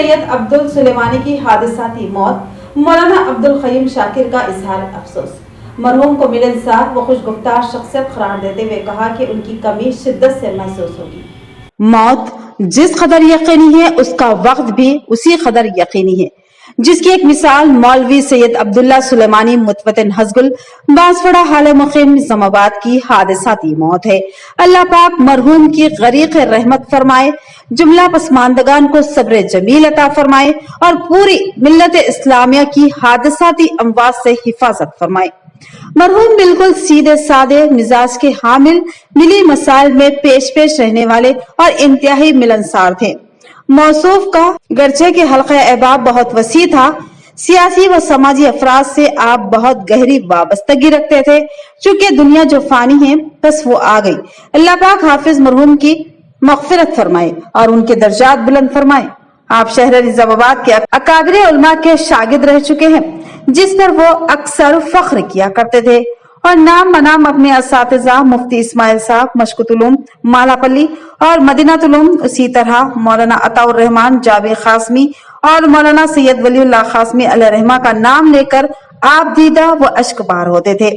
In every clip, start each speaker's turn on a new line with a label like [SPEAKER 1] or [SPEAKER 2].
[SPEAKER 1] सैयद अब्दुल सुलेमानी की हादसाती मौत, मौलाना अब्दुल क़य्यूम शाकिर का इजहार अफसोस। मरहूम को मिलनसार व खुशगुफ्तार शख्सियत करार देते हुए कहा कि उनकी कमी शिद्दत से महसूस होगी। मौत जिस कदर यकीनी है, उसका वक्त भी उसी कदर यकीनी है, जिसकी एक मिसाल मौलवी सैयद अब्दुल्ला सुलेमानी मुतवतिन हज़गुल बांसवाड़ा हाल मुक़ीम निज़ामाबाद की हादसाती मौत है। अल्लाह पाक मरहूम की गरीक़ रहमत फरमाए, जुमला पसमानदगान को सब्र जमील अता फरमाए और पूरी मिल्लत इस्लामिया की हादसाती अमवात से हिफाजत फरमाए। मरहूम बिल्कुल सीधे साधे मिजाज के हामिल, मिली मसाइल में पेश रहने वाले और इंतहाई मिलनसार थे। मौसूफ का गर्चे के हल्का अहबाब बहुत वसी था। सियासी व समाजी अफराद से आप बहुत गहरी वाबस्तगी रखते थे। चूंकि दुनिया जो फानी है बस वो आ गई। अल्लाह पाक हाफिज मरहूम की मग़फ़िरत फरमाए और उनके दर्जात बुलंद फरमाए। आप शहर निज़ामाबाद के अकाबिर उलमा के शागिर्द रह चुके हैं, जिस पर वो अक्सर फख्र किया करते थे और नाम बनाम अपने असातिज़ा मुफ्ती इस्माइल साहब मशकुतुलूम मालापल्ली और मदीनातुलूम, उसी तरह मौलाना अताउर रहमान जावेद क़ासमी और मौलाना सैयद वलीउल्लाह क़ासमी अलैहिर्रहमा का नाम लेकर आप दीदा व अश्कबार होते थे।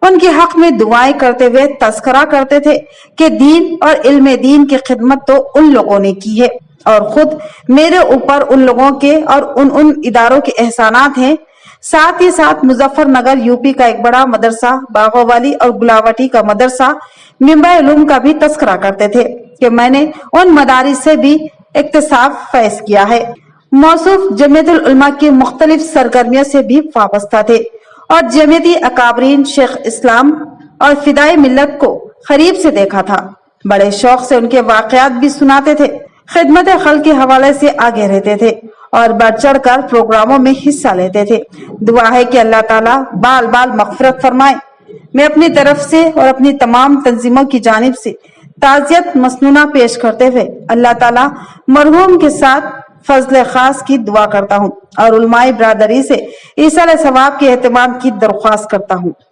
[SPEAKER 1] उनके हक में दुआएं करते हुए तस्करा करते थे कि दीन और इल्म दीन की खिदमत तो उन लोगों ने की है और खुद मेरे ऊपर उन लोगों के और उन इदारों के एहसानात हैं। साथ ही साथ मुजफ्फरनगर यूपी का एक बड़ा मदरसा, बागोवाली और गुलावटी का मदरसा मिंबर उलूम का भी तस्करा करते थे कि मैंने उन मदारिस से भी इक्तिसाब फैज किया है। मौसूफ जमीयतुल उलमा की मुख्तलिफ सरगर्मियों से भी वाबस्ता थे और जमीयती अकाबरीन शेख इस्लाम और फिदाई मिल्लत को करीब से देखा था। बड़े शौक से उनके वाकयात भी सुनाते थे, खिदमत खल्क के हवाले से आगे रहते थे और बढ़ चढ़ कर प्रोग्रामों में हिस्सा लेते थे। दुआ है कि अल्लाह ताला बाल बाल मग़फ़िरत फरमाए। मैं अपनी तरफ से और अपनी तमाम तंजीमों की जानिब से ताज़ियत मसनूना पेश करते हुए अल्लाह ताला मरहूम के साथ फजल खास की दुआ करता हूँ और उलमाए बरादरी से ईसाल सवाब के एहतमाम की दरख्वास्त करता हूँ।